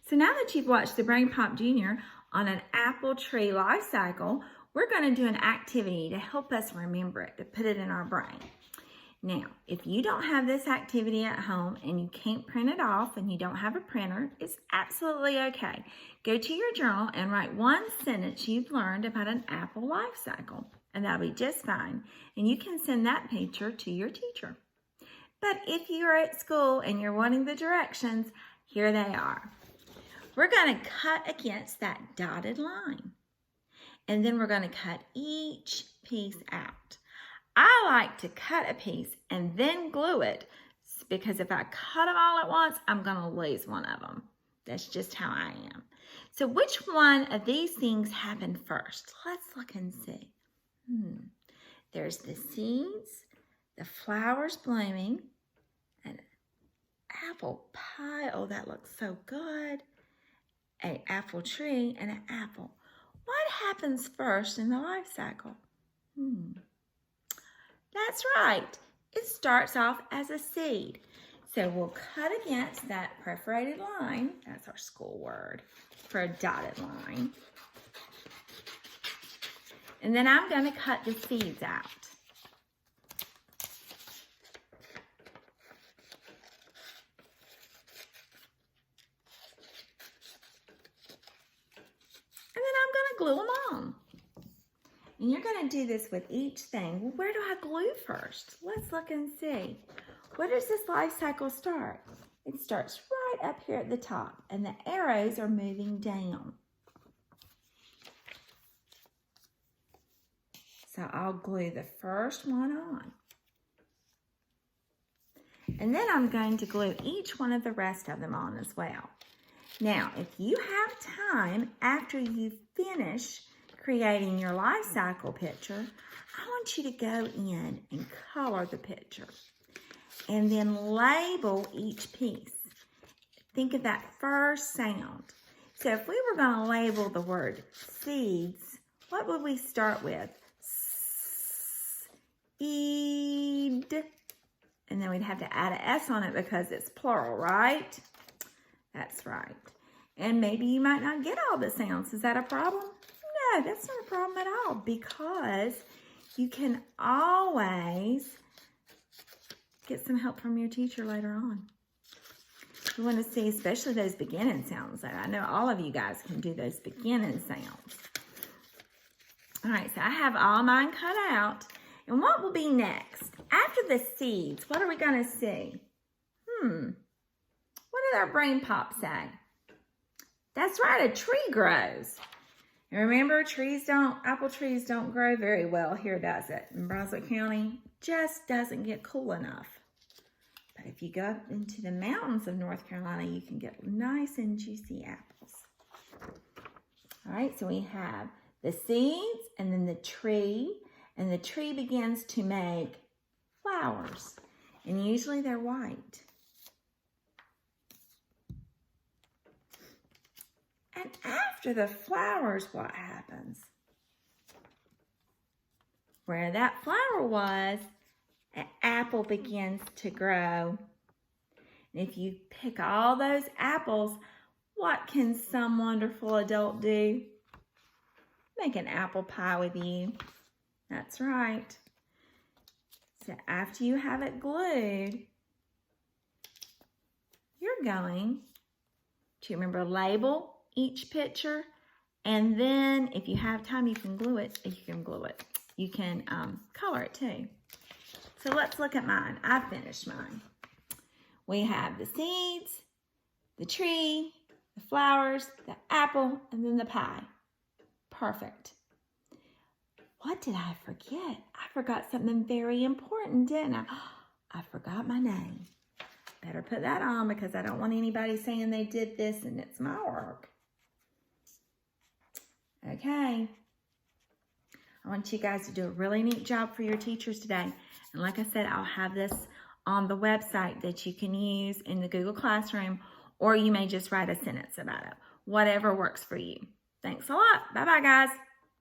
So now that you've watched the Brain Pop Junior on an apple tree life cycle, we're going to do an activity to help us remember it, to put it in our brain. Now, if you don't have this activity at home and you can't print it off and you don't have a printer, it's absolutely okay. Go to your journal and write one sentence you've learned about an apple life cycle, and that'll be just fine. And you can send that picture to your teacher. But if you're at school and you're wanting the directions, here they are. We're going to cut against that dotted line. And then we're going to cut each piece out. I like to cut a piece and then glue it, because if I cut them all at once, I'm going to lose one of them. That's just how I am. So which one of these things happened first? Let's look and see. There's the seeds, the flowers blooming, an apple pie. Oh, that looks so good. An apple tree and an apple. What happens first in the life cycle? That's right. It starts off as a seed. So we'll cut against that perforated line. That's our school word for a dotted line. And then I'm going to cut the seeds out. And then I'm going to glue them on. And you're going to do this with each thing. Well, where do I glue first? Let's look and see. Where does this life cycle start? It starts right up here at the top, and the arrows are moving down. So I'll glue the first one on. And then I'm going to glue each one of the rest of them on as well. Now, if you have time after you finish creating your life cycle picture, I want you to go in and color the picture and then label each piece. Think of that first sound. So if we were going to label the word seeds, what would we start with? Seed. And then we'd have to add an S on it because it's plural, right? That's right. And maybe you might not get all the sounds. Is that a problem? No, that's not a problem at all, because you can always get some help from your teacher later on. You want to see especially those beginning sounds. I know all of you guys can do those beginning sounds. All right, so I have all mine cut out. And what will be next? After the seeds, what are we going to see? What did our brain pop say? That's right, a tree grows. And remember, apple trees don't grow very well here, does it? In Brunswick County, just doesn't get cool enough. But if you go up into the mountains of North Carolina, you can get nice and juicy apples. All right, so we have the seeds and then the tree, and the tree begins to make flowers, and usually they're white. And after the flowers, what happens? Where that flower was, an apple begins to grow. And if you pick all those apples, what can some wonderful adult do? Make an apple pie with you. That's right. So after you have it glued, you're going to remember label each picture, and then if you have time, you can glue it. You can color it too. So let's look at mine. I finished mine. We have the seeds, the tree, the flowers, the apple, and then the pie. Perfect. What did I forget? I forgot something very important, didn't I? I forgot my name. Better put that on, because I don't want anybody saying they did this and it's my work. Okay. I want you guys to do a really neat job for your teachers today. And like I said, I'll have this on the website that you can use in the Google Classroom, or you may just write a sentence about it. Whatever works for you. Thanks a lot. Bye-bye, guys.